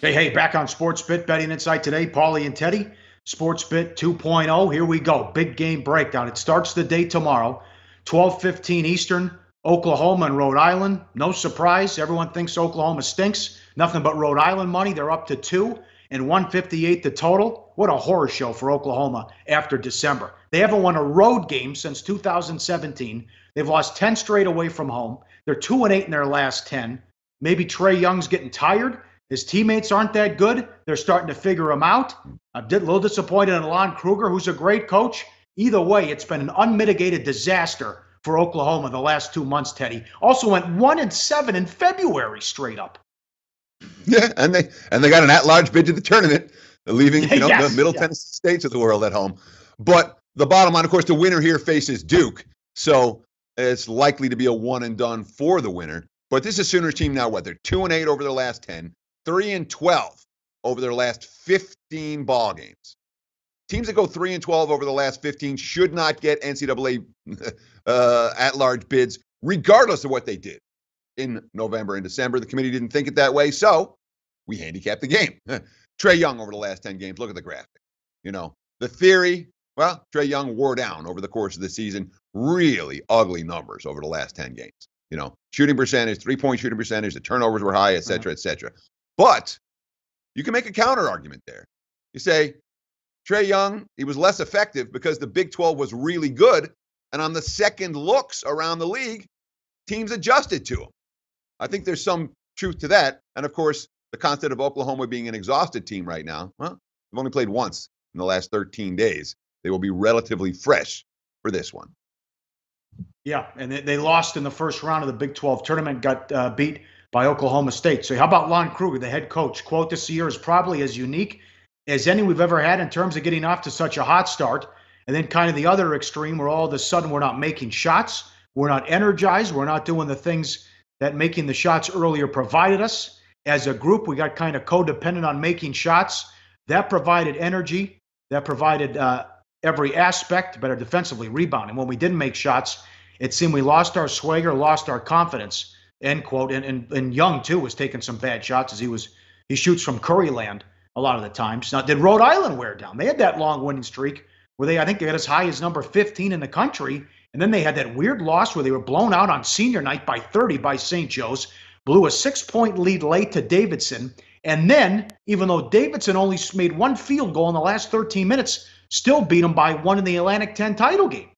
Hey, back on SportsBit Betting Insight today. Pauly and Teddy, SportsBit 2.0. Here we go. Big game breakdown. It starts the day tomorrow, 12:15 Eastern, Oklahoma and Rhode Island. No surprise. Everyone thinks Oklahoma stinks. Nothing but Rhode Island money. They're up to 2 and 158 the total. What a horror show for Oklahoma after December. They haven't won a road game since 2017. They've lost 10 straight away from home. They're 2-8 in their last 10. Maybe Trae Young's getting tired. His teammates aren't that good. They're starting to figure him out. I'm a little disappointed in Lon Kruger, who's a great coach. Either way, it's been an unmitigated disaster for Oklahoma the last 2 months, Teddy. Also went 1-7 in February straight up. Yeah, and they got an at-large bid to the tournament, leaving Yes, the Middle Tennessee States of the world at home. But the bottom line, of course, the winner here faces Duke, so it's likely to be a one and done for the winner. But this is Sooners team now. What, they're 2-8 over their last 10, 3-12 over their last 15 ball games. Teams that go 3-12 over the last 15 should not get NCAA at-large bids, regardless of what they did in November and December. The committee didn't think it that way, so we handicapped the game. Trae Young over the last 10 games. Look at the graphic. The theory, well, Trae Young wore down over the course of the season. Really ugly numbers over the last 10 games. Shooting percentage, three-point shooting percentage, the turnovers were high, et cetera, et cetera. But you can make a counter argument there. You say, Trae Young, he was less effective because the Big 12 was really good, and on the second looks around the league, teams adjusted to him. I think there's some truth to that. And, of course, the concept of Oklahoma being an exhausted team right now, well, they've only played once in the last 13 days. They will be relatively fresh for this one. Yeah, and they lost in the first round of the Big 12 tournament, got beat by Oklahoma State. So how about Lon Kruger, the head coach? Quote, this year is probably as unique as any we've ever had in terms of getting off to such a hot start. And then kind of the other extreme where all of a sudden we're not making shots. We're not energized. We're not doing the things that making the shots earlier provided us. As a group, we got kind of codependent on making shots. That provided energy. That provided every aspect, better defensively, rebounding. When we didn't make shots, it seemed we lost our swagger, lost our confidence, end quote. And Young, too, was taking some bad shots as he shoots from Curryland a lot of the times. Now, did Rhode Island wear down? They had that long winning streak where I think they got as high as number 15 in the country. And then they had that weird loss where they were blown out on senior night by 30 by St. Joe's, blew a 6-point lead late to Davidson. And then, even though Davidson only made one field goal in the last 13 minutes, still beat them by 1 in the Atlantic 10 title game.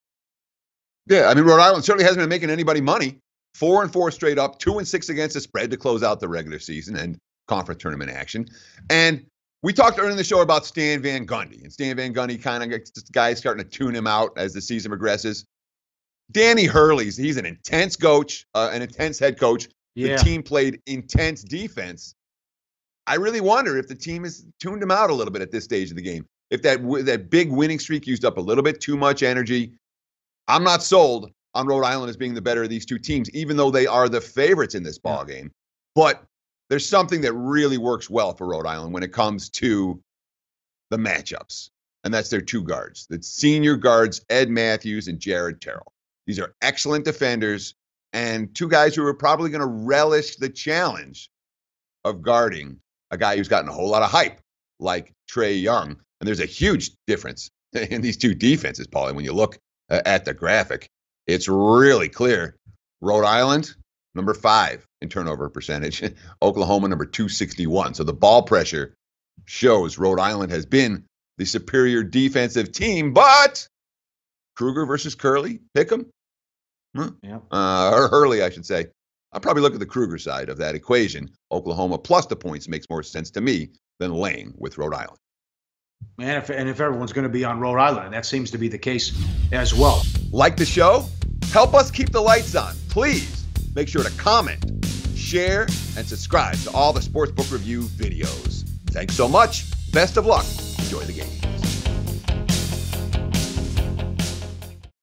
Yeah, I mean, Rhode Island certainly hasn't been making anybody money. 4-4 straight up, 2-6 against the spread to close out the regular season and conference tournament action. And we talked earlier in the show about Stan Van Gundy. And Stan Van Gundy kind of gets this guy starting to tune him out as the season progresses. Danny Hurley's, he's an intense coach, an intense head coach. Yeah. The team played intense defense. I really wonder if the team has tuned him out a little bit at this stage of the game. If that big winning streak used up a little bit too much energy. I'm not sold on Rhode Island as being the better of these two teams, even though they are the favorites in this ball game. But there's something that really works well for Rhode Island when it comes to the matchups, and that's their two guards. The senior guards, Ed Matthews and Jared Terrell. These are excellent defenders and two guys who are probably going to relish the challenge of guarding a guy who's gotten a whole lot of hype like Trae Young. And there's a huge difference in these two defenses, Paulie. When you look at the graphic, it's really clear. Rhode Island, number 5 in turnover percentage. Oklahoma, number 261. So the ball pressure shows Rhode Island has been the superior defensive team, but Kruger versus Curley, pick 'em. Yeah. Or Hurley, I should say. I'll probably look at the Kruger side of that equation. Oklahoma plus the points makes more sense to me than laying with Rhode Island. And if everyone's going to be on Rhode Island, and that seems to be the case as well. Like the show? Help us keep the lights on. Please make sure to comment, share, and subscribe to all the Sportsbook Review videos. Thanks so much. Best of luck. Enjoy the game.